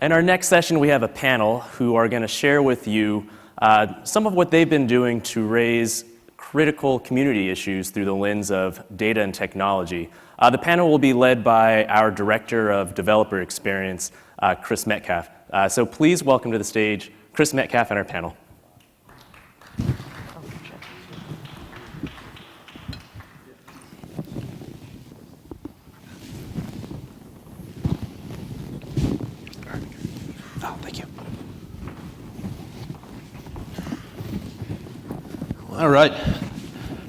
In our next session, we have a panel who are going to share with you some of what they've been doing to raise critical community issues through the lens of data and technology. The panel will be led by our Director of Developer Experience, Chris Metcalf. So please welcome to the stage Chris Metcalf and our panel. Oh, thank you. All right. Hi,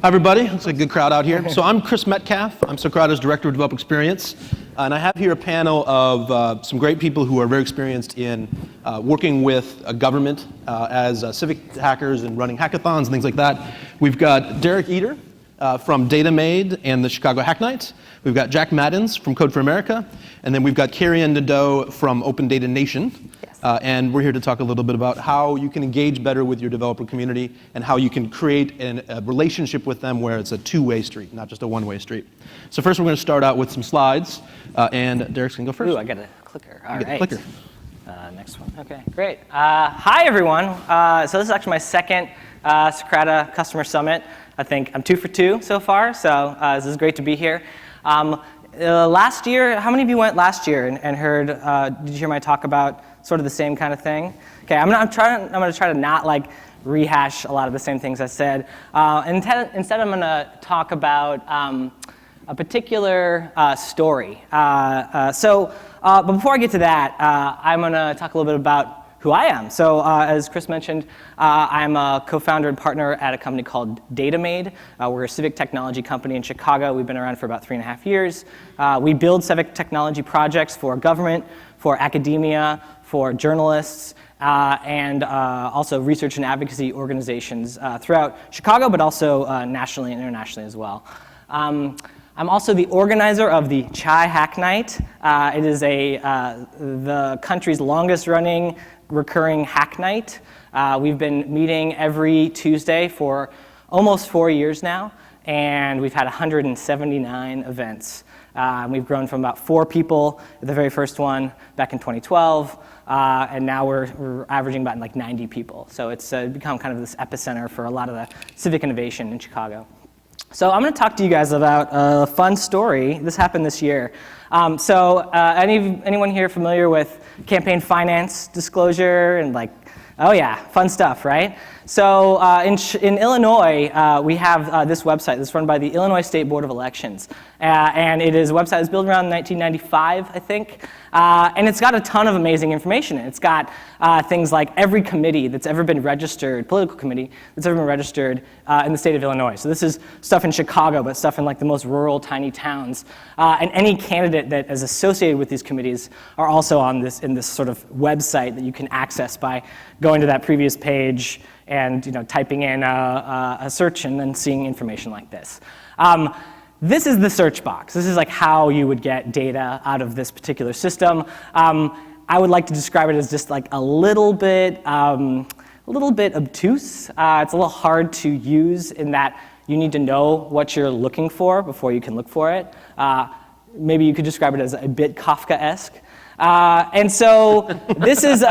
everybody. It's a good crowd out here. So I'm Chris Metcalf. I'm Socrata's Director of Developer Experience. And I have here a panel of some great people who are very experienced in working with a government as civic hackers and running hackathons and things like that. We've got Eder from DataMade and the Chicago Hack Night. We've got Jack Madans from Code for America. And then we've got Carey and Nadeau from Open Data Nation. Yes. And we're here to talk a little bit about how you can engage better with your developer community and how you can create a relationship with them where it's a two-way street, not just a one-way street. So first we're going to start out with some slides. And Derek's going to go first. Ooh, I got a clicker. All right. Clicker. Next one. OK, great. Hi, everyone. So this is actually my second Socrata Customer Summit. I think I'm 2 for 2 so far, so this is great to be here. Last year, how many of you went last year and heard, did you hear my talk about sort of the same kind of thing? OK, I'm going to try to not like rehash a lot of the same things I said. Instead, I'm going to talk about a particular story. But before I get to that, I'm going to talk a little bit about who I am. So as Chris mentioned, I'm a co-founder and partner at a company called DataMade. We're a civic technology company in Chicago. We've been around for about 3.5 years. We build civic technology projects for government, for academia, for journalists, and also research and advocacy organizations throughout Chicago, but also nationally and internationally as well. I'm also the organizer of the Chai Hack Night. It is the country's longest running recurring hack night. We've been meeting every Tuesday for almost 4 years now, and we've had 179 events. We've grown from about 4 people at the very first one back in 2012, and now we're averaging about like 90 people. So it's become kind of this epicenter for a lot of the civic innovation in Chicago. So I'm going to talk to you guys about a fun story. This happened this year. Anyone here familiar with campaign finance disclosure and like, oh yeah, fun stuff, right? So in Illinois, we have this website that's run by the Illinois State Board of Elections. And it is a website that's built around 1995, I think. And it's got a ton of amazing information. It's got things like every committee that's ever been registered, political committee that's ever been registered in the state of Illinois. So this is stuff in Chicago, but stuff in like the most rural, tiny towns. And any candidate that is associated with these committees are also on in this sort of website that you can access by going to that previous page and typing in a search and then seeing information like this. This is the search box. This is like how you would get data out of this particular system. I would like to describe it as just like a little bit obtuse. It's a little hard to use in that you need to know what you're looking for before you can look for it. Maybe you could describe it as a bit Kafka-esque. And so this is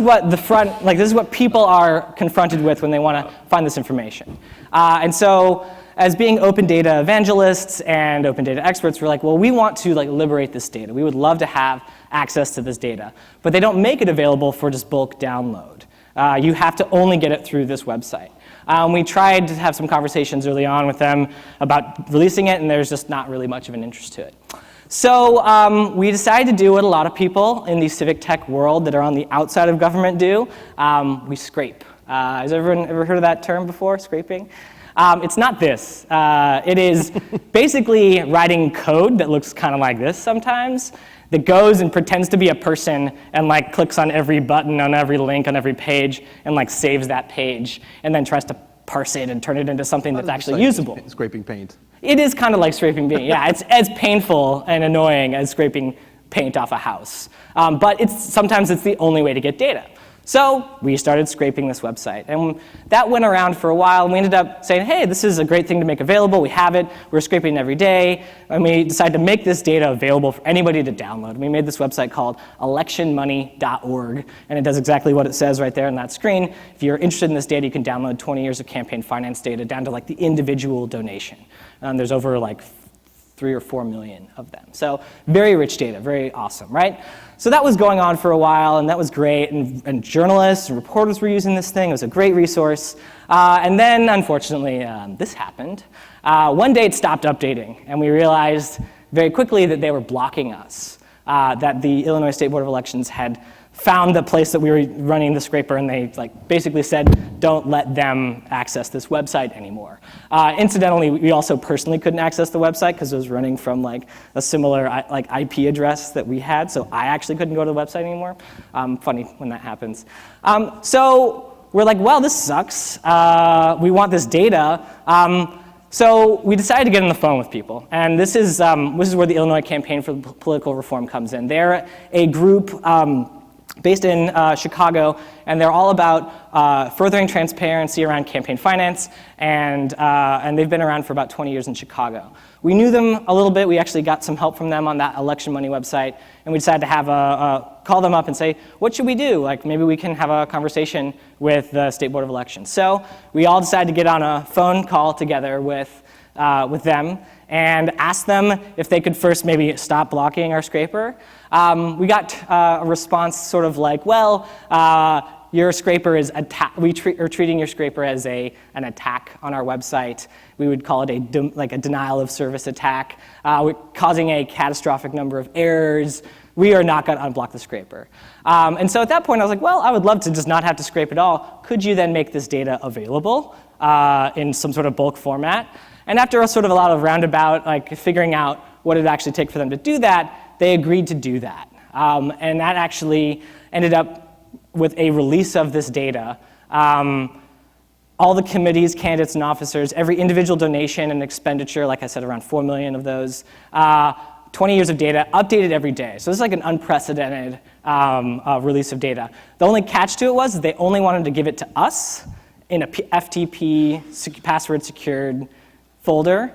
what this is what people are confronted with when they want to find this information. And so as being open data evangelists and open data experts, we're like, well, we want to liberate this data. We would love to have access to this data, but they don't make it available for just bulk download. You have to only get it through this website. We tried to have some conversations early on with them about releasing it, and there's just not really much of an interest to it. So we decided to do what a lot of people in the civic tech world that are on the outside of government do. We scrape. Has everyone ever heard of that term before, scraping? It's not this. It is basically writing code that looks kind of like this sometimes, that goes and pretends to be a person and clicks on every button on every link on every page and saves that page and then tries to parse it and turn it into something that's actually usable. Scraping paint. It is kind of like scraping paint. Yeah, it's as painful and annoying as scraping paint off a house. But sometimes it's the only way to get data. So we started scraping this website. And that went around for a while, and we ended up saying, hey, this is a great thing to make available. We have it. We're scraping it every day. And we decided to make this data available for anybody to download. And we made this website called electionmoney.org, and it does exactly what it says right there on that screen. If you're interested in this data, you can download 20 years of campaign finance data down to like the individual donation. There's over like 3 or 4 million of them. So very rich data, very awesome, right? So that was going on for a while, and that was great, and journalists and reporters were using this thing. It was a great resource. And then, unfortunately, this happened. One day it stopped updating, and we realized very quickly that they were blocking us, that the Illinois State Board of Elections had found the place that we were running the scraper, and they basically said, don't let them access this website anymore. Incidentally, we also personally couldn't access the website because it was running from a similar IP address that we had, so I actually couldn't go to the website anymore. Funny when that happens. So we're like, well, this sucks. We want this data. So we decided to get on the phone with people, and this is where the Illinois Campaign for Political Reform comes in. They're a group based in Chicago, and they're all about furthering transparency around campaign finance, and they've been around for about 20 years in Chicago. We knew them a little bit. We actually got some help from them on that election money website, and we decided to have call them up and say, what should we do? Maybe we can have a conversation with the State Board of Elections. So we all decided to get on a phone call together with them and ask them if they could first maybe stop blocking our scraper. We got a response sort of like, well, your scraper is are treating your scraper as an attack on our website. We would call it a denial of service attack. We're causing a catastrophic number of errors. We are not going to unblock the scraper. And so at that point, I was like, well, I would love to just not have to scrape at all. Could you then make this data available in some sort of bulk format? And after a lot of roundabout, figuring out what it would actually take for them to do that, they agreed to do that. And that actually ended up with a release of this data. All the committees, candidates, and officers, every individual donation and expenditure, like I said, around 4 million of those, 20 years of data, updated every day. So this is an unprecedented release of data. The only catch to it was they only wanted to give it to us in a FTP password secured folder.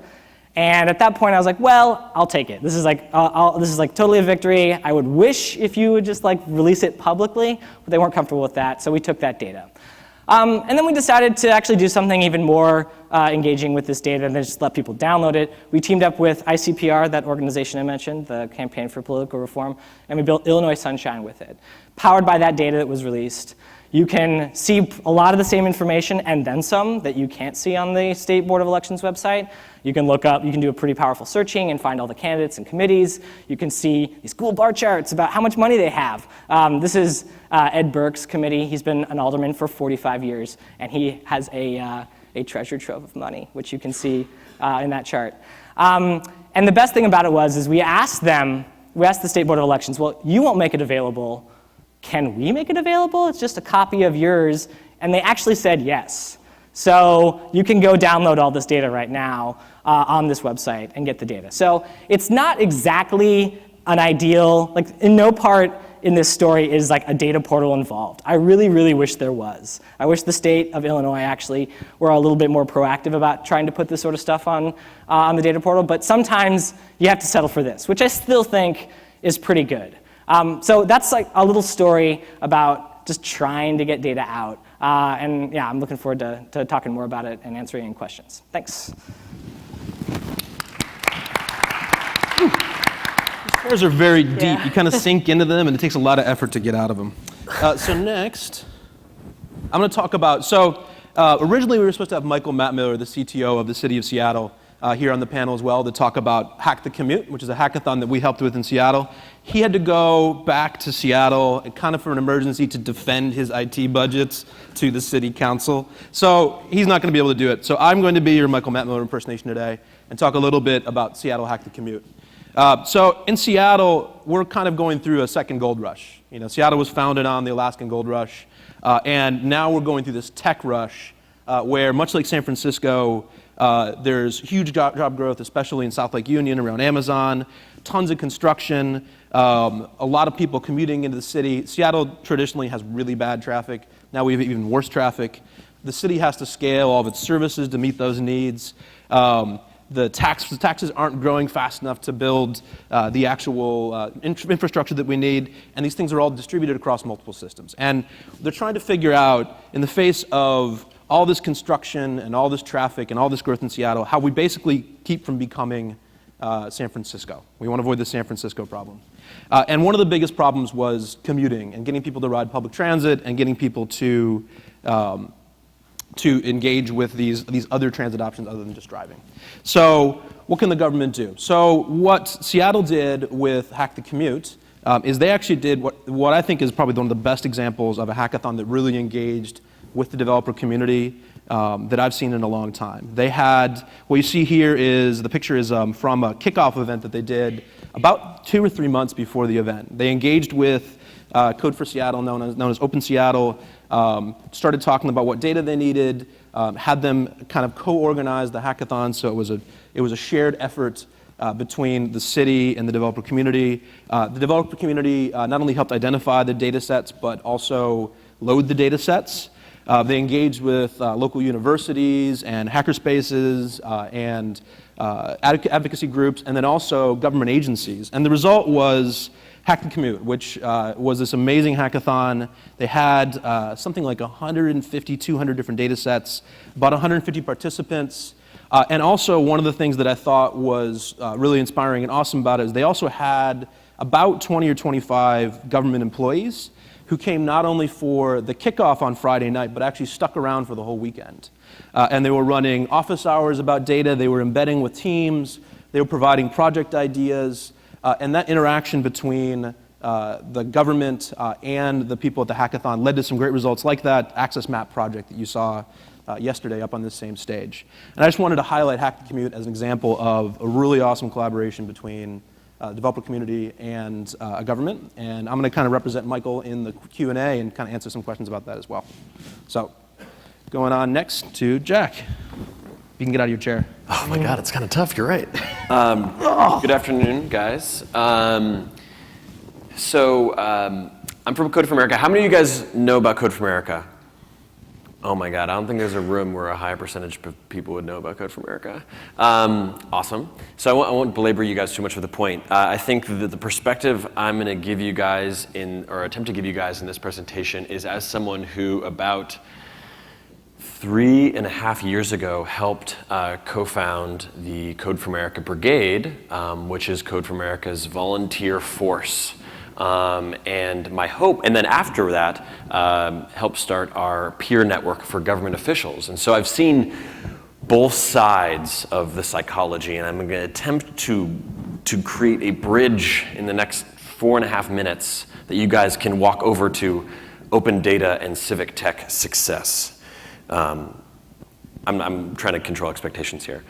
And at that point, I was like, well, I'll take it. This is totally a victory. I would wish if you would just release it publicly, but they weren't comfortable with that, so we took that data. And then we decided to actually do something even more engaging with this data than just let people download it. We teamed up with ICPR, that organization I mentioned, the Campaign for Political Reform, and we built Illinois Sunshine with it. Powered by that data that was released, you can see a lot of the same information and then some that you can't see on the State Board of Elections website. You can look up, you can do a pretty powerful searching and find all the candidates and committees. You can see these cool bar charts about how much money they have. This is Ed Burke's committee. He's been an alderman for 45 years, and he has a treasure trove of money, which you can see in that chart. And the best thing about it is we asked the State Board of Elections, well, you won't make it available. Can we make it available? It's just a copy of yours. And they actually said yes. So you can go download all this data right now on this website and get the data. So it's not exactly an ideal, in no part in this story is a data portal involved. I really, really wish there was. I wish the state of Illinois actually were a little bit more proactive about trying to put this sort of stuff on the data portal. But sometimes you have to settle for this, which I still think is pretty good. So that's a little story about just trying to get data out. And yeah, I'm looking forward to talking more about it and answering any questions. Thanks. These chairs are very deep. Yeah. You kind of sink into them, and it takes a lot of effort to get out of them. So next, I'm going to talk about, originally we were supposed to have Michael Mattmiller, the CTO of the city of Seattle, here on the panel as well to talk about Hack the Commute, which is a hackathon that we helped with in Seattle. He had to go back to Seattle kind of for an emergency to defend his IT budgets to the city council. So he's not going to be able to do it. So I'm going to be your Michael Mattmiller impersonation today and talk a little bit about Seattle Hack the Commute. So in Seattle, we're kind of going through a second gold rush. Seattle was founded on the Alaskan gold rush, and now we're going through this tech rush where, much like San Francisco, There's huge job growth, especially in South Lake Union around Amazon, tons of construction, a lot of people commuting into the city. Seattle traditionally has really bad traffic. Now we have even worse traffic. The city has to scale all of its services to meet those needs. The taxes aren't growing fast enough to build the actual infrastructure that we need, and these things are all distributed across multiple systems. And they're trying to figure out, in the face of all this construction and all this traffic and all this growth in Seattle, how we basically keep from becoming San Francisco. We want to avoid the San Francisco problem. And one of the biggest problems was commuting and getting people to ride public transit and getting people to engage with these other transit options other than just driving. So what can the government do? So what Seattle did with Hack the Commute is they actually did what I think is probably one of the best examples of a hackathon that really engaged with the developer community that I've seen in a long time. They had, what you see here is, the picture is from a kickoff event that they did about 2 or 3 months before the event. They engaged with Code for Seattle, known as Open Seattle, started talking about what data they needed, had them kind of co-organize the hackathon, so it was a shared effort between the city and the developer community. The developer community not only helped identify the data sets, but also load the data sets. They engaged with local universities and hackerspaces and advocacy groups, and then also government agencies. And the result was Hack the Commute, which was this amazing hackathon. They had something like 150, 200 different data sets, about 150 participants. And also one of the things that I thought was really inspiring and awesome about it is they also had about 20 or 25 government employees who came not only for the kickoff on Friday night, but actually stuck around for the whole weekend. And they were running office hours about data, they were embedding with teams, they were providing project ideas, and that interaction between the government and the people at the hackathon led to some great results like that Access Map project that you saw yesterday up on this same stage. And I just wanted to highlight Hack the Commute as an example of a really awesome collaboration between developer community and a government, and I'm going to kind of represent Michael in the Q&A and kind of answer some questions about that as well. So, going on next to Jack. You can get out of your chair. Oh my God, it's kind of tough, you're right. Good afternoon, guys. I'm from Code for America. How many of you guys know about Code for America? Oh my God, I don't think there's a room where a high percentage of people would know about Code for America. Awesome. So I won't belabor you guys too much with the point. I think that the perspective I'm going to give you guys or attempt to give you guys in this presentation is as someone who about 3.5 years ago helped co-found the Code for America Brigade, which is Code for America's volunteer force. And my hope, and then after that, helped start our peer network for government officials. And so I've seen both sides of the psychology, and I'm going to attempt to create a bridge in the next 4.5 minutes that you guys can walk over to open data and civic tech success. I'm trying to control expectations here.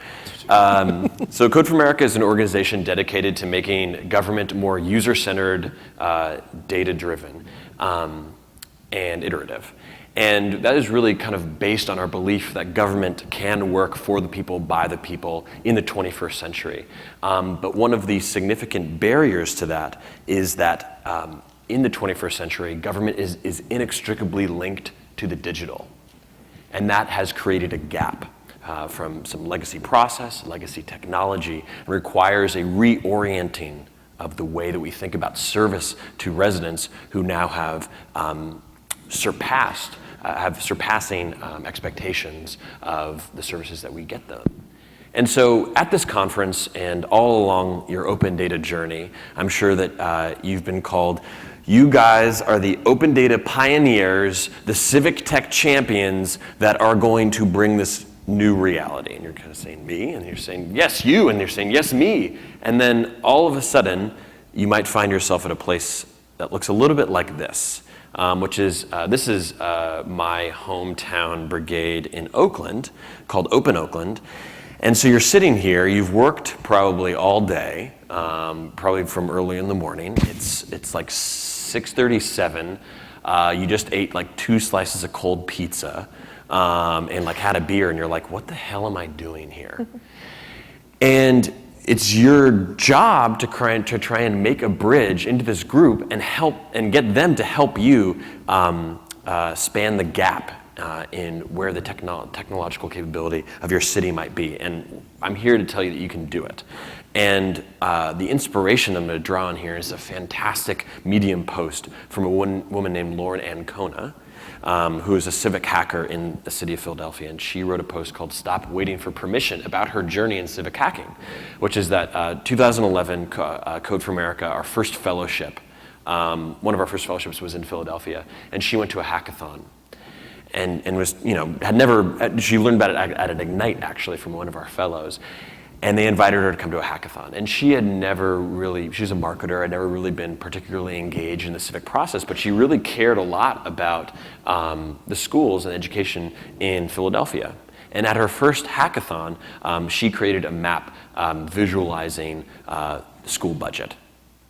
So Code for America is an organization dedicated to making government more user-centered, data-driven, and iterative. And that is really kind of based on our belief that government can work for the people, by the people, in the 21st century. But one of the significant barriers to that is that in the 21st century, government is inextricably linked to the digital. And that has created a gap from some legacy process, legacy technology, and requires a reorienting of the way that we think about service to residents who now have surpassing expectations of the services that we get them. And so at this conference and all along your open data journey, I'm sure that you've been called, you guys are the open data pioneers, the civic tech champions that are going to bring this new reality. And you're kind of saying me, and you're saying yes you, and you're saying yes me. And then all of a sudden, you might find yourself at a place that looks a little bit like this, which is, this is my hometown brigade in Oakland, called OpenOakland. And so you're sitting here, you've worked probably all day, probably from early in the morning. It's like 6:37. You just ate like 2 slices of cold pizza. and like had a beer, and you're like, what the hell am I doing here? And it's your job to try and make a bridge into this group and help and get them to help you span the gap in where the technological capability of your city might be. And I'm here to tell you that you can do it. And the inspiration I'm going to draw on here is a fantastic Medium post from a woman named Lauren Ancona, who is a civic hacker in the city of Philadelphia. And she wrote a post called Stop Waiting for Permission about her journey in civic hacking, which is that 2011 Code for America, our first fellowship, one of our first fellowships was in Philadelphia, and she went to a hackathon. And was, she learned about it at an Ignite, actually, from one of our fellows. And they invited her to come to a hackathon. And she had never really, she's a marketer, had never really been particularly engaged in the civic process, but she really cared a lot about the schools and education in Philadelphia. And at her first hackathon, she created a map visualizing the school budget.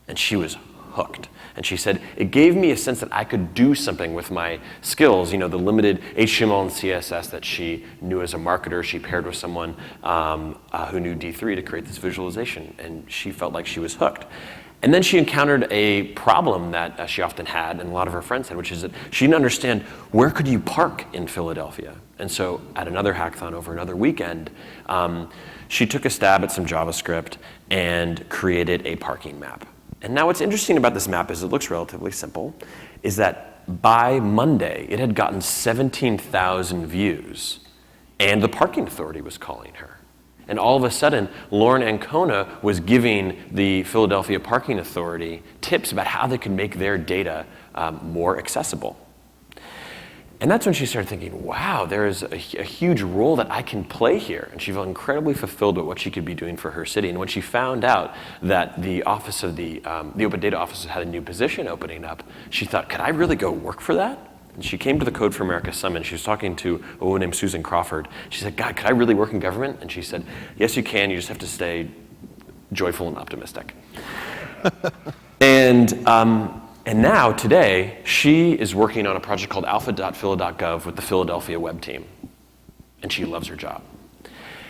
And she was hooked. And she said, it gave me a sense that I could do something with my skills, the limited HTML and CSS that she knew as a marketer. She paired with someone who knew D3 to create this visualization, and she felt like she was hooked. And then she encountered a problem that she often had, and a lot of her friends had, which is that she didn't understand where could you park in Philadelphia. And so at another hackathon over another weekend, she took a stab at some JavaScript and created a parking map. And now what's interesting about this map is it looks relatively simple, is that by Monday, it had gotten 17,000 views, and the parking authority was calling her. And all of a sudden, Lauren Ancona was giving the Philadelphia Parking Authority tips about how they could make their data more accessible. And that's when she started thinking, wow, there is a huge role that I can play here. And she felt incredibly fulfilled with what she could be doing for her city. And when she found out that the office of the Open Data Office had a new position opening up, she thought, could I really go work for that? And she came to the Code for America Summit. She was talking to a woman named Susan Crawford. She said, God, could I really work in government? And she said, yes, you can. You just have to stay joyful and optimistic. And now, today, she is working on a project called alpha.phila.gov with the Philadelphia web team. And she loves her job.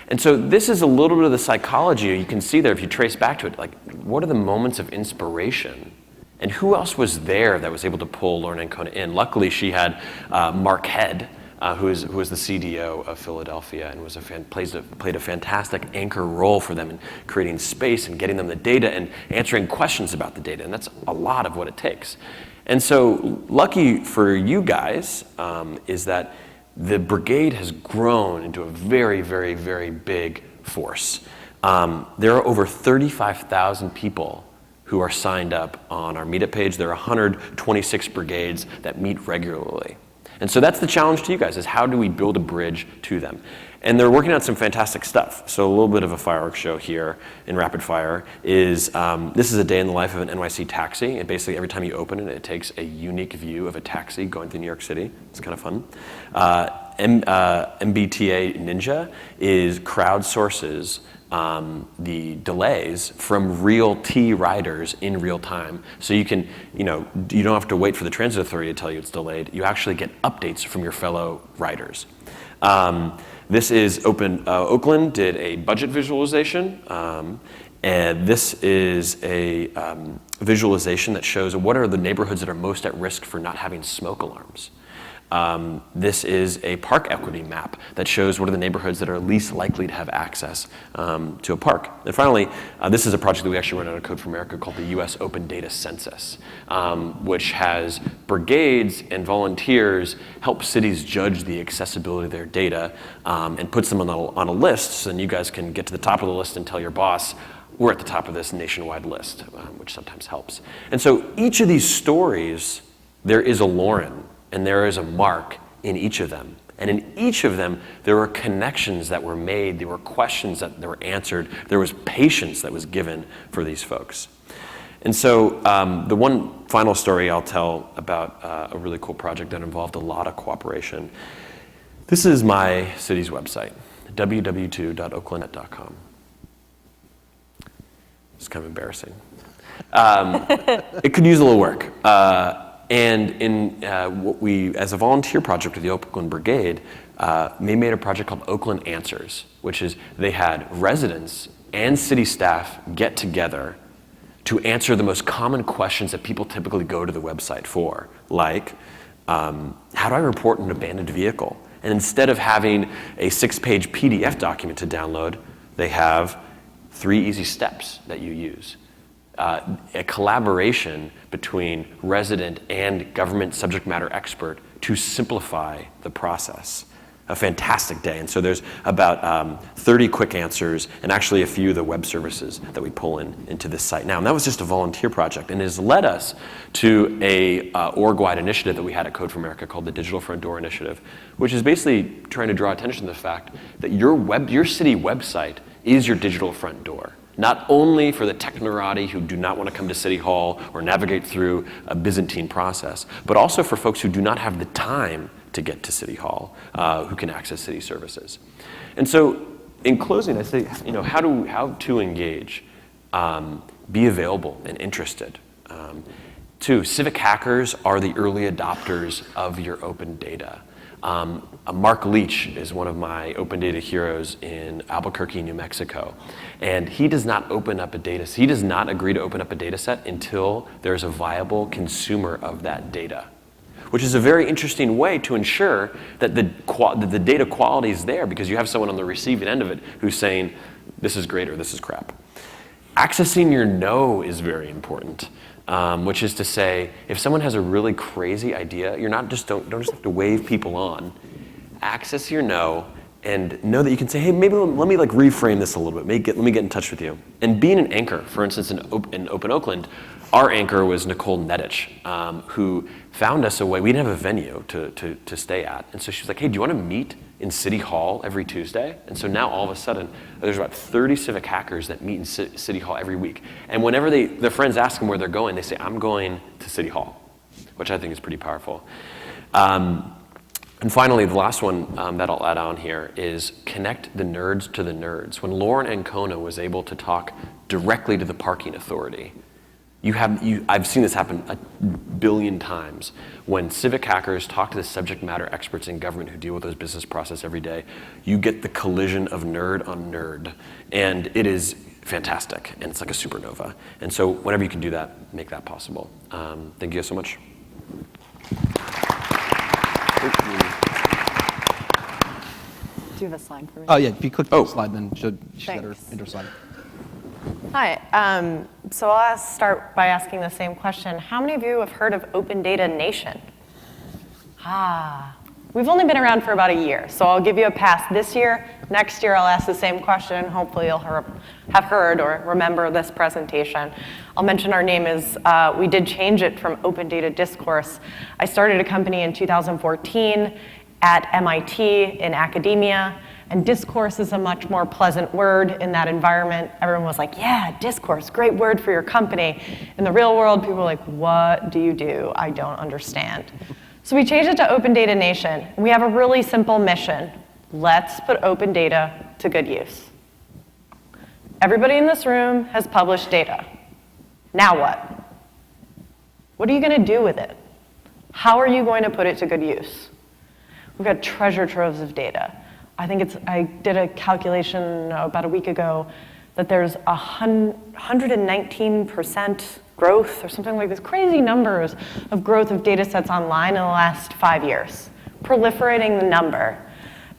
And so this is a little bit of the psychology you can see there if you trace back to it. Like, what are the moments of inspiration? And who else was there that was able to pull Lauren Ancona in? Luckily, she had Mark Head, who is the CDO of Philadelphia, and was played a fantastic anchor role for them in creating space and getting them the data and answering questions about the data. And that's a lot of what it takes. And so lucky for you guys is that the brigade has grown into a very, very, very big force. There are over 35,000 people who are signed up on our meetup page. There are 126 brigades that meet regularly. And so that's the challenge to you guys, is how do we build a bridge to them? And they're working on some fantastic stuff. So a little bit of a fireworks show here in rapid fire is, this is a day in the life of an NYC taxi. And basically every time you open it, it takes a unique view of a taxi going through New York City. It's kind of fun. MBTA Ninja crowdsources the delays from real T riders in real time. So you can, you don't have to wait for the transit authority to tell you it's delayed. You actually get updates from your fellow riders. This is OpenOakland did a budget visualization. And this is a visualization that shows what are the neighborhoods that are most at risk for not having smoke alarms. This is a park equity map that shows what are the neighborhoods that are least likely to have access to a park. And finally, this is a project that we actually run out of Code for America called the US Open Data Census, which has brigades and volunteers help cities judge the accessibility of their data and puts them on a list, so then you guys can get to the top of the list and tell your boss, we're at the top of this nationwide list, which sometimes helps. And so each of these stories, there is a Lauren, and there is a Mark in each of them. And in each of them, there were connections that were made, there were questions that were answered, there was patience that was given for these folks. And so the one final story I'll tell about a really cool project that involved a lot of cooperation. This is my city's website, www.oaklandnet.com. It's kind of embarrassing. It could use a little work. And in what we, as a volunteer project with the Oakland Brigade, they made a project called Oakland Answers, which is they had residents and city staff get together to answer the most common questions that people typically go to the website for, like, how do I report an abandoned vehicle? And instead of having a 6-page PDF document to download, they have 3 easy steps that you use. A collaboration between resident and government subject matter expert to simplify the process. A fantastic day. And so there's about 30 quick answers and actually a few of the web services that we pull into this site now. And that was just a volunteer project, and it has led us to a org-wide initiative that we had at Code for America called the Digital Front Door Initiative, which is basically trying to draw attention to the fact that your city website is your digital front door. Not only for the technorati who do not want to come to City Hall or navigate through a Byzantine process, but also for folks who do not have the time to get to City Hall, who can access city services. And so, in closing, I say, how to engage, be available and interested. 2, civic hackers are the early adopters of your open data. Mark Leach is one of my open data heroes in Albuquerque, New Mexico, and he does not he does not agree to open up a data set until there's a viable consumer of that data, which is a very interesting way to ensure that the data quality is there, because you have someone on the receiving end of it who's saying, this is great or this is crap. Accessing your no is very important, which is to say, if someone has a really crazy idea, don't just have to wave people on. Access your no and know that you can say, hey, maybe let me reframe this a little bit. Let me get in touch with you. And being an anchor, for instance, in OpenOakland, our anchor was Nicole Nedich, who found us a way. We didn't have a venue to stay at. And so she was like, hey, do you want to meet in City Hall every Tuesday? And so now all of a sudden, there's about 30 civic hackers that meet in City Hall every week. And whenever their friends ask them where they're going, they say, I'm going to City Hall, which I think is pretty powerful. And finally, the last one that I'll add on here is connect the nerds to the nerds. When Lauren Ancona was able to talk directly to the parking authority, I've seen this happen a billion times. When civic hackers talk to the subject matter experts in government who deal with those business processes every day, you get the collision of nerd on nerd. And it is fantastic, and it's like a supernova. And so whenever you can do that, make that possible. Thank you guys so much. Do you have a slide for me? Oh, yeah, if you click the slide, then she got her Thanks. intro slide. Hi. So I'll start by asking the same question. How many of you have heard of Open Data Nation? We've only been around for about a year, so I'll give you a pass this year. Next year, I'll ask the same question. Hopefully, you'll have heard or remember this presentation. I'll mention our name is, we did change it from Open Data Discourse. I started a company in 2014 at MIT in academia, and discourse is a much more pleasant word in that environment. Everyone was like, yeah, discourse, great word for your company. In the real world, people were like, what do you do? I don't understand. So we changed it to Open Data Nation. We have a really simple mission. Let's put open data to good use. Everybody in this room has published data. Now what? What are you going to do with it? How are you going to put it to good use? We've got treasure troves of data. I did a calculation about a week ago that there's 119% growth or something like this, crazy numbers of growth of data sets online in the last 5 years, proliferating the number.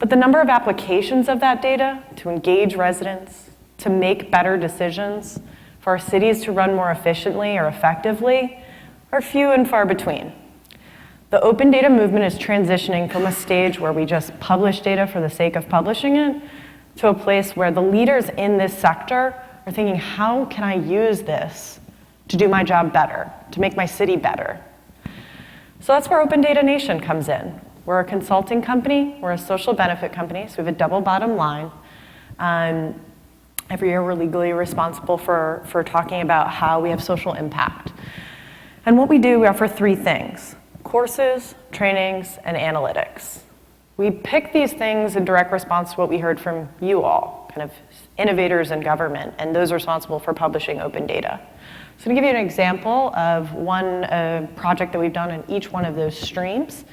But the number of applications of that data to engage residents, to make better decisions, for our cities to run more efficiently or effectively, are few and far between. The open data movement is transitioning from a stage where we just publish data for the sake of publishing it to a place where the leaders in this sector are thinking, how can I use this to do my job better, to make my city better? So that's where Open Data Nation comes in. We're a consulting company, we're a social benefit company, so we have a double bottom line. Every year we're legally responsible for talking about how we have social impact. And what we do, we offer 3 things: courses, trainings, and analytics. We pick these things in direct response to what we heard from you all, kind of innovators in government, and those responsible for publishing open data. So to give you an example of one project that we've done in each one of those streams.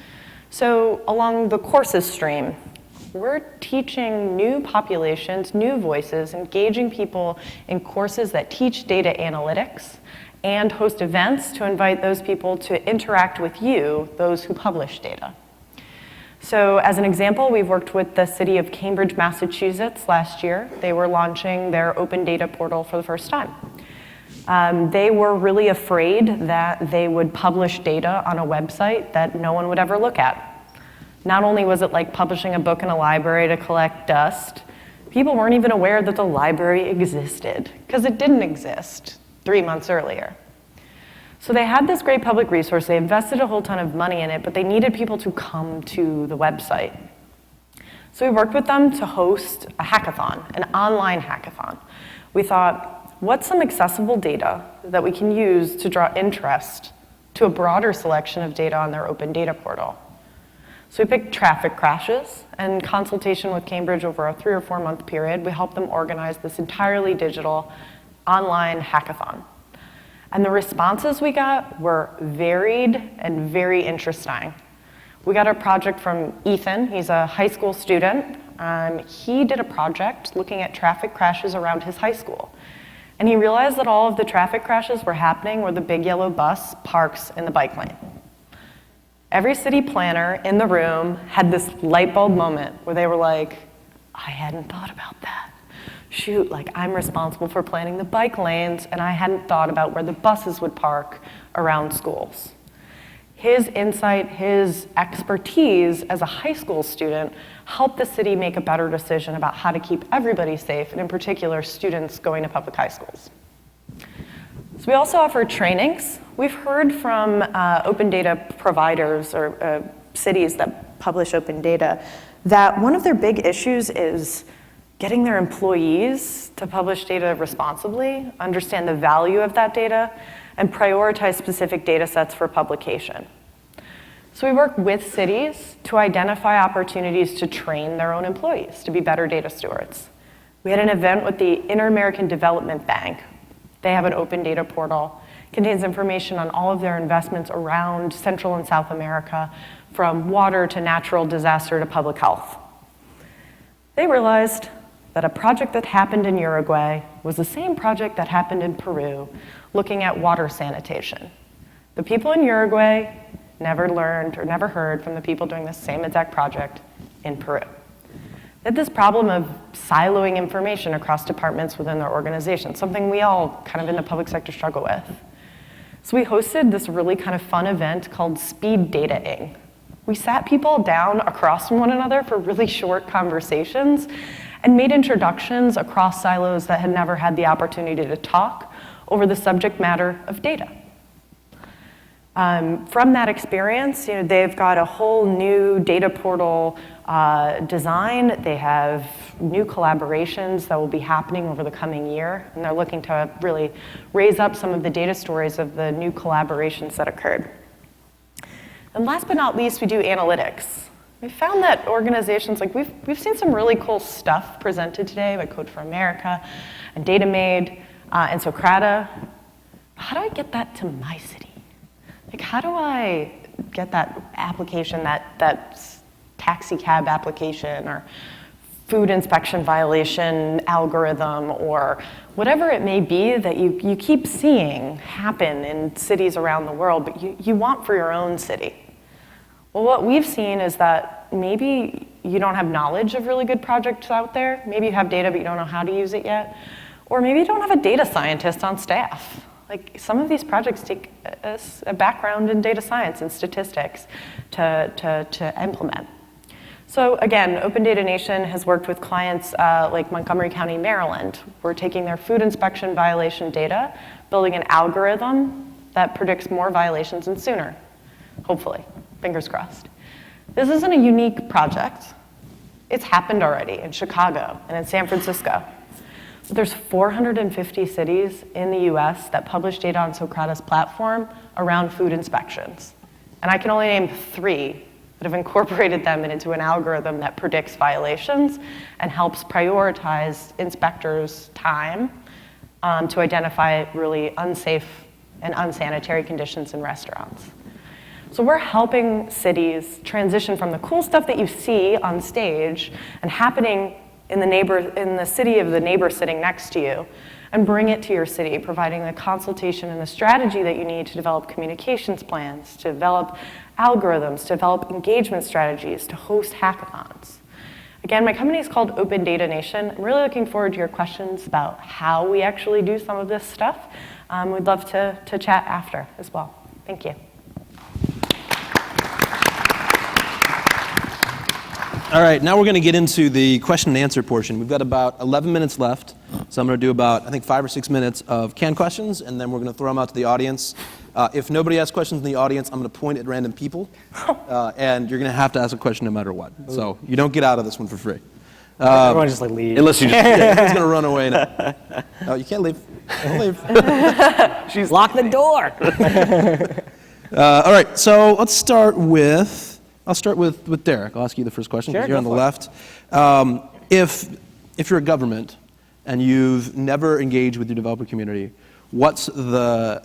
So along the courses stream, we're teaching new populations, new voices, engaging people in courses that teach data analytics and host events to invite those people to interact with you, those who publish data. So as an example, we've worked with the city of Cambridge, Massachusetts last year. They were launching their open data portal for the first time. They were really afraid that they would publish data on a website that no one would ever look at. Not only was it like publishing a book in a library to collect dust, people weren't even aware that the library existed, because it didn't exist 3 months earlier. So they had this great public resource, they invested a whole ton of money in it, but they needed people to come to the website. So we worked with them to host a hackathon, an online hackathon. We thought, what's some accessible data that we can use to draw interest to a broader selection of data on their open data portal? So we picked traffic crashes, and in consultation with Cambridge over a 3 or 4 month period, we helped them organize this entirely digital online hackathon. And the responses we got were varied and very interesting. We got a project from Ethan. He's a high school student. He did a project looking at traffic crashes around his high school. And he realized that all of the traffic crashes were happening where the big yellow bus parks in the bike lane. Every city planner in the room had this light bulb moment where they were like, I hadn't thought about that. Shoot, like I'm responsible for planning the bike lanes and I hadn't thought about where the buses would park around schools. His insight, his expertise as a high school student helped the city make a better decision about how to keep everybody safe, and in particular, students going to public high schools. So we also offer trainings. We've heard from open data providers or cities that publish open data that one of their big issues is getting their employees to publish data responsibly, understand the value of that data, and prioritize specific data sets for publication. So we work with cities to identify opportunities to train their own employees to be better data stewards. We had an event with the Inter-American Development Bank. They have an open data portal, contains information on all of their investments around Central and South America, from water to natural disaster to public health. They realized that a project that happened in Uruguay was the same project that happened in Peru, looking at water sanitation. The people in Uruguay never learned or never heard from the people doing the same exact project in Peru. They had this problem of siloing information across departments within their organization, something we all kind of in the public sector struggle with. So we hosted this really kind of fun event called speed dataing. We sat people down across from one another for really short conversations and made introductions across silos that had never had the opportunity to talk over the subject matter of data. From that experience, they've got a whole new data portal design. They have new collaborations that will be happening over the coming year, and they're looking to really raise up some of the data stories of the new collaborations that occurred. And last but not least, we do analytics. We found that organizations, like we've seen some really cool stuff presented today by Code for America and DataMade and Socrata. How do I get that to my city? Like, how do I get that application, that taxi cab application or food inspection violation algorithm or whatever it may be that you keep seeing happen in cities around the world, but you want for your own city? Well, what we've seen is that maybe you don't have knowledge of really good projects out there. Maybe you have data, but you don't know how to use it yet. Or maybe you don't have a data scientist on staff. Like, some of these projects take a background in data science and statistics to implement. So again, Open Data Nation has worked with clients like Montgomery County, Maryland. We're taking their food inspection violation data, building an algorithm that predicts more violations and sooner, hopefully, fingers crossed. This isn't a unique project. It's happened already in Chicago and in San Francisco. There's 450 cities in the US that publish data on Socrata's platform around food inspections. And I can only name 3 that have incorporated them into an algorithm that predicts violations and helps prioritize inspectors' time to identify really unsafe and unsanitary conditions in restaurants. So we're helping cities transition from the cool stuff that you see on stage and happening in the city of the neighbor sitting next to you, and bring it to your city, providing the consultation and the strategy that you need to develop communications plans, to develop algorithms, to develop engagement strategies, to host hackathons. Again, my company is called Open Data Nation. I'm really looking forward to your questions about how we actually do some of this stuff. We'd love to chat after as well. Thank you. All right, now we're going to get into the question and answer portion. We've got about 11 minutes left, so I'm going to do about, I think, 5 or 6 minutes of canned questions, and then we're going to throw them out to the audience. If nobody has questions in the audience, I'm going to point at random people, and you're going to have to ask a question no matter what. So you don't get out of this one for free. Everyone just like leave. Unless you just, Yeah, he's going to run away now. No, you can't leave. Don't leave. She's lock the door. All right, so let's start with, I'll start with Derek. I'll ask you the first question because Sure, you're on the go for left. If you're a government and you've never engaged with your developer community, what's the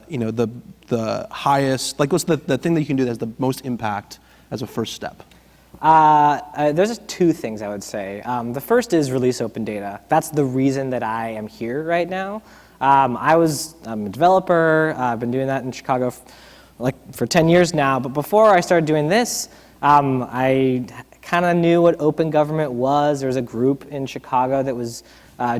highest, like what's the thing that you can do that has the most impact as a first step? There's 2 things I would say. The first is release open data. That's the reason that I am here right now. I'm a developer. I've been doing that in Chicago for 10 years now. But before I started doing this, I kind of knew what open government was. There was a group in Chicago that was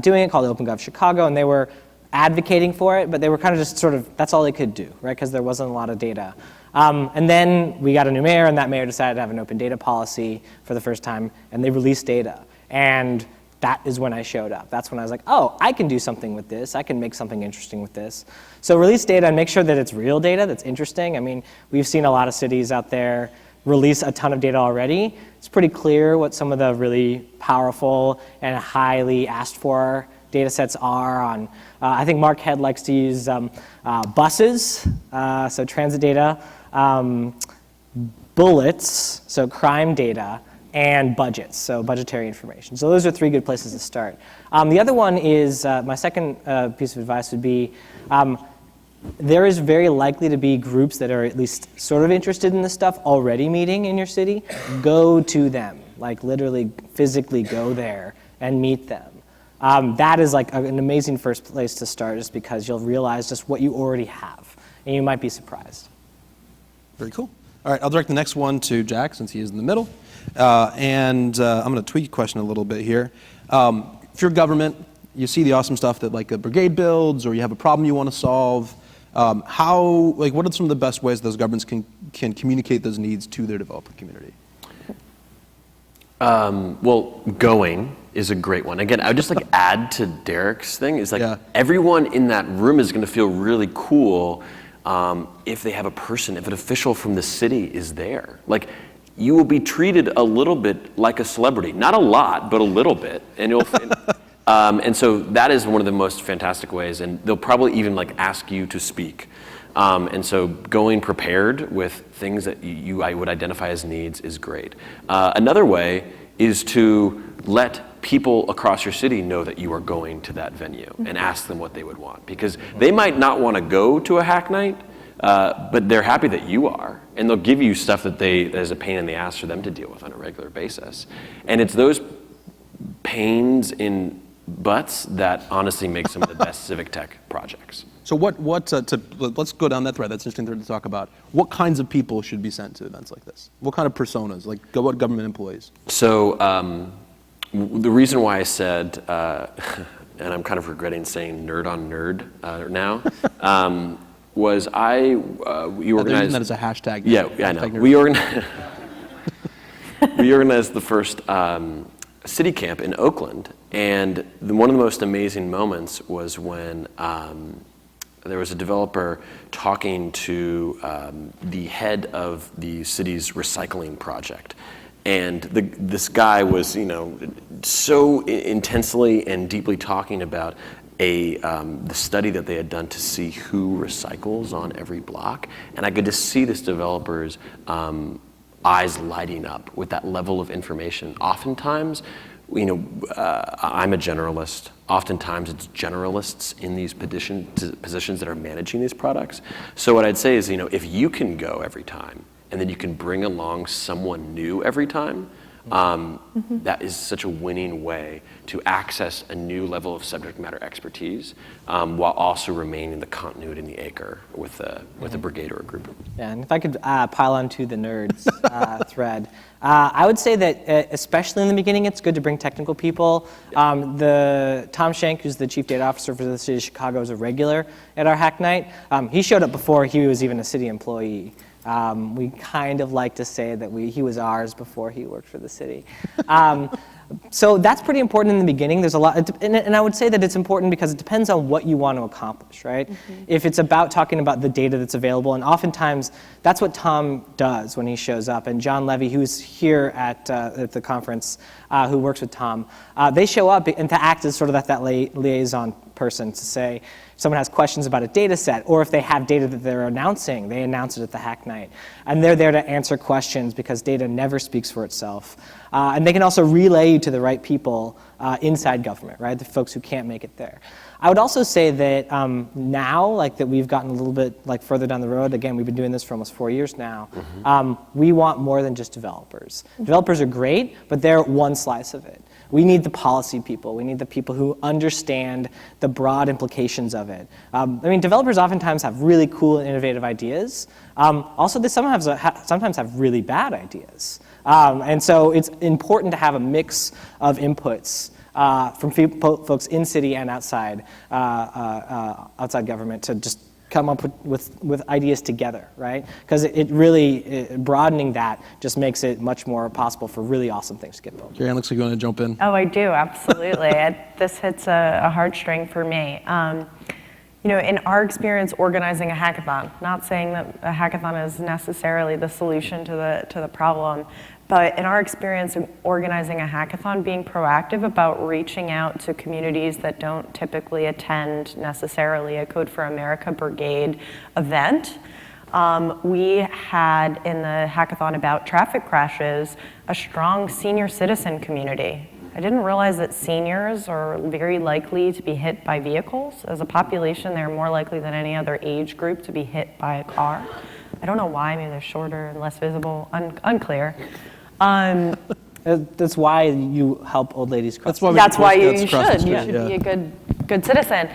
doing it called OpenGov Chicago, and they were advocating for it, but they were kind of just sort of, that's all they could do, right? Because there wasn't a lot of data. And then we got a new mayor, and that mayor decided to have an open data policy for the first time, and they released data. And that is when I showed up. That's when I was like, oh, I can do something with this. I can make something interesting with this. So release data and make sure that it's real data that's interesting. I mean, we've seen a lot of cities out there release a ton of data already. It's pretty clear what some of the really powerful and highly asked for data sets are on. I think Mark Head likes to use buses, so transit data, bullets, so crime data, and budgets, so budgetary information. So those are 3 good places to start. The other one is, my second piece of advice would be, there is very likely to be groups that are at least sort of interested in this stuff already meeting in your city. Go to them, like literally physically go there and meet them. That is like an amazing first place to start, just because you'll realize just what you already have, and you might be surprised. Very cool. All right, I'll direct the next one to Jack, since he is in the middle. I'm going to tweak the question a little bit here. If you're government, you see the awesome stuff that like a brigade builds, or you have a problem you want to solve. What are some of the best ways those governments can communicate those needs to their developer community? Well, going is a great one. Again, I would just like add to Derek's thing, is like everyone in that room is going to feel really cool if they have a person, if an official from the city is there. Like, you will be treated a little bit like a celebrity. Not a lot, but a little bit. And you'll and so that is one of the most fantastic ways, and they'll probably even like ask you to speak. And so going prepared with things that I would identify as needs is great. Another way is to let people across your city know that you are going to that venue and ask them what they would want, because they might not want to go to a hack night, but they're happy that you are, and they'll give you stuff that is a pain in the ass for them to deal with on a regular basis. And it's those pains in butts that honestly make some of the best civic tech projects. So let's go down that thread. That's an interesting thread to talk about. What kinds of people should be sent to events like this? What kind of personas? Like what government employees? So the reason why I said, and I'm kind of regretting saying nerd on nerd now, was we organized. That as a hashtag. Yeah, I know. We organized the first city camp in Oakland, and one of the most amazing moments was when there was a developer talking to the head of the city's recycling project. And this guy was, so intensely and deeply talking about the study that they had done to see who recycles on every block. And I could just see this developer's eyes lighting up with that level of information. Oftentimes, I'm a generalist. Oftentimes it's generalists in these positions that are managing these products. So what I'd say is, if you can go every time and then you can bring along someone new every time, that is such a winning way to access a new level of subject matter expertise while also remaining the continuity in the acre with a brigade or a group. Yeah, and if I could pile onto the nerds thread, I would say that especially in the beginning, it's good to bring technical people. The Tom Schenk, who's the chief data officer for the city of Chicago, is a regular at our hack night. He showed up before he was even a city employee. We kind of like to say that he was ours before he worked for the city. So that's pretty important in the beginning. There's a lot, and I would say that it's important because it depends on what you want to accomplish, right? If it's about talking about the data that's available, and oftentimes that's what Tom does when he shows up. And John Levy, who's here at the conference, who works with Tom, they show up and to act as sort of that liaison person to say, if someone has questions about a data set, or if they have data that they're announcing, they announce it at the hack night. And they're there to answer questions because data never speaks for itself. And they can also relay you to the right people inside government, right? The folks who can't make it there. I would also say that now, that we've gotten a little bit further down the road, again, we've been doing this for almost 4 years now, we want more than just developers. Developers are great, but they're one slice of it. We need the policy people. We need the people who understand the broad implications of it. Developers oftentimes have really cool and innovative ideas. Also, they sometimes have really bad ideas. And so it's important to have a mix of inputs from folks in city and outside government to just come up with ideas together, right? Because it really, broadening that just makes it much more possible for really awesome things to get built. Carey, looks like you want to jump in. Oh, I do, absolutely. This hits a heartstring for me. In our experience organizing a hackathon, not saying that a hackathon is necessarily the solution to the problem, but in our experience in organizing a hackathon, being proactive about reaching out to communities that don't typically attend necessarily a Code for America Brigade event. We had in the hackathon about traffic crashes, a strong senior citizen community. I didn't realize that seniors are very likely to be hit by vehicles. As a population, they're more likely than any other age group to be hit by a car. I don't know why, maybe they're shorter and less visible, unclear. That's why you help old ladies cross. That's why you should. You should be a good citizen.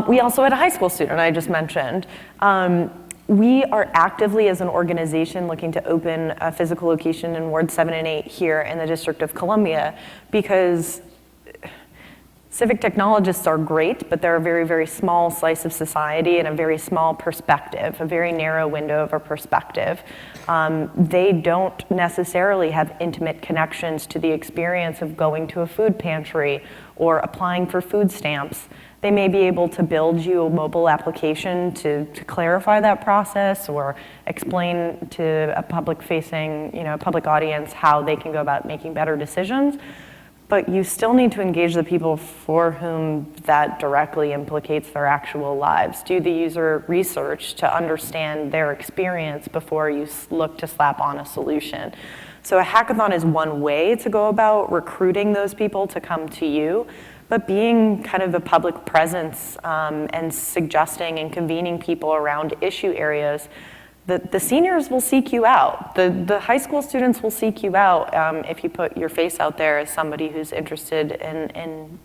We also had a high school student I just mentioned. We are actively, as an organization, looking to open a physical location in Ward 7 and 8 here in the District of Columbia, because civic technologists are great, but they're a very, very small slice of society and a very small perspective, a very narrow window of a perspective. They don't necessarily have intimate connections to the experience of going to a food pantry or applying for food stamps. They may be able to build you a mobile application to clarify that process or explain to a public-facing, public audience how they can go about making better decisions. But you still need to engage the people for whom that directly implicates their actual lives. Do the user research to understand their experience before you look to slap on a solution. So a hackathon is one way to go about recruiting those people to come to you, but being kind of a public presence and suggesting and convening people around issue areas. The seniors will seek you out. The high school students will seek you out if you put your face out there as somebody who's interested in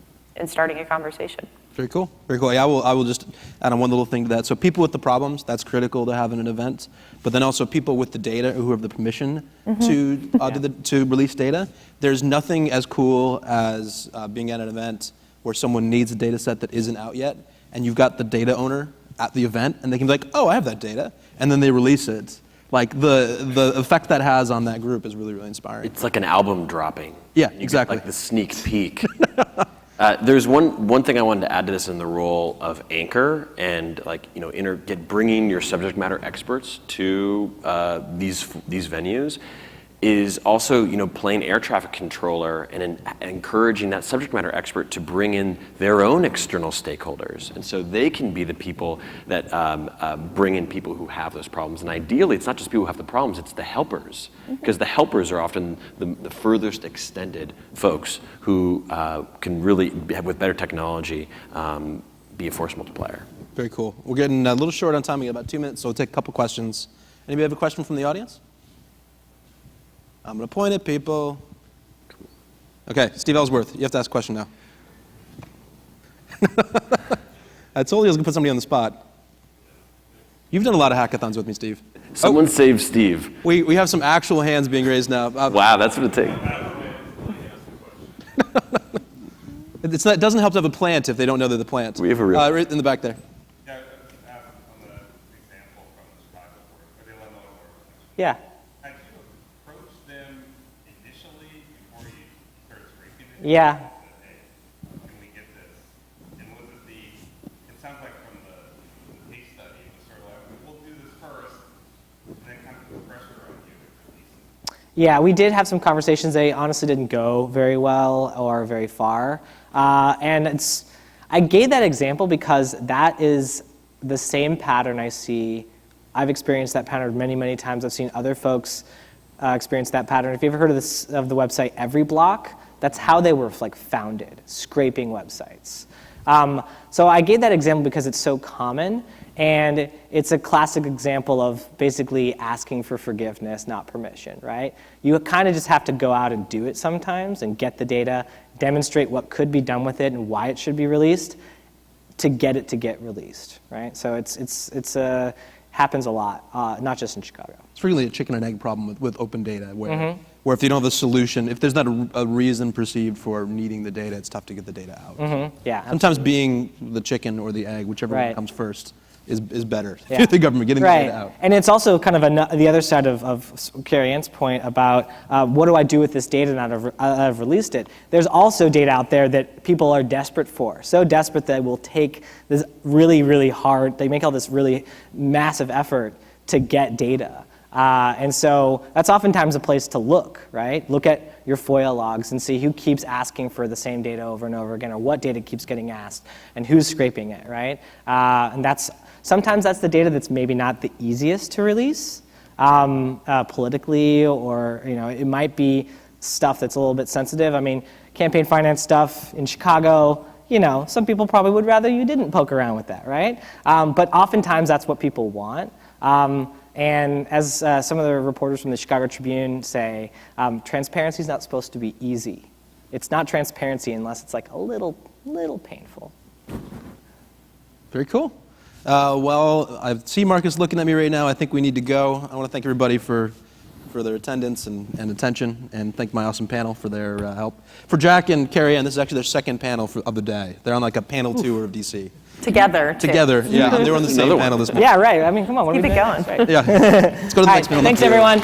starting a conversation. Very cool. Very cool. Yeah, I will just add on one little thing to that. So people with the problems, that's critical to have in an event. But then also people with the data who have the permission to release data. There's nothing as cool as being at an event where someone needs a data set that isn't out yet, and you've got the data owner at the event, and they can be like, oh, I have that data, and then they release it. Like the effect that has on that group is really, really inspiring. It's like an album dropping. Yeah, You exactly. get, like the sneak peek. There's one thing I wanted to add to this in the role of anchor and bringing your subject matter experts to these venues is also, playing air traffic controller and encouraging that subject matter expert to bring in their own external stakeholders. And so they can be the people that bring in people who have those problems. And ideally, it's not just people who have the problems, it's the helpers. Because the helpers are often the furthest extended folks who can really, with better technology, be a force multiplier. Very cool. We're getting a little short on time. We got about 2 minutes, so we'll take a couple questions. Anybody have a question from the audience? I'm going to point at people. Okay, Steve Ellsworth, you have to ask a question now. I told you I was going to put somebody on the spot. You've done a lot of hackathons with me, Steve. Someone save Steve. We have some actual hands being raised now. Wow, that's what it takes. It doesn't help to have a plant if they don't know they're the plant. We have a real... right in the back there. Yeah, on the example from the Chicago board, or the Illinois board. Yeah. Had you approached them initially before you started scraping it? Yeah. Hey, can we get this? And was it it sounds like from the case study, it was sort of like, we'll do this first, and then kind of put pressure on you to release it. Yeah, we did have some conversations. They honestly didn't go very well or very far. And I gave that example because that is the same pattern I see. I've experienced that pattern many, many times. I've seen other folks experience that pattern. If you've ever heard of the website EveryBlock, that's how they were founded, scraping websites. So I gave that example because it's so common, and it's a classic example of basically asking for forgiveness, not permission, right? You kind of just have to go out and do it sometimes and get the data, demonstrate what could be done with it and why it should be released to get released, right? So it's happens a lot, not just in Chicago. It's really a chicken and egg problem with open data, where if you don't have a solution, if there's not a reason perceived for needing the data, it's tough to get the data out. Yeah. Sometimes being the chicken or the egg, whichever one Right. comes first, is better. Yeah. The government getting the Right. data out. And it's also kind of the other side of Carey Ann's point about what do I do with this data now that I've released it. There's also data out there that people are desperate for. So desperate that will take this really, really hard, they make all this really massive effort to get data. And so that's oftentimes a place to look, right? Look at your FOIA logs and see who keeps asking for the same data over and over again, or what data keeps getting asked, and who's scraping it, right? And sometimes that's the data that's maybe not the easiest to release politically, or it might be stuff that's a little bit sensitive. I mean, campaign finance stuff in Chicago, some people probably would rather you didn't poke around with that, right? But oftentimes that's what people want. And as some of the reporters from the Chicago Tribune say, transparency is not supposed to be easy. It's not transparency unless it's like a little painful. Very cool. Well, I see Marcus looking at me right now. I think we need to go. I want to thank everybody for their attendance and attention, and thank my awesome panel for their help. For Jack and Carey Ann, this is actually their second panel of the day. They're on like a panel tour of DC. Together, too. Together, yeah. They were on the same panel this morning. Yeah, right. I mean, come on. What Keep are we it doing? going. Right? Yeah. Let's go to the All next right, panel. thanks, everyone.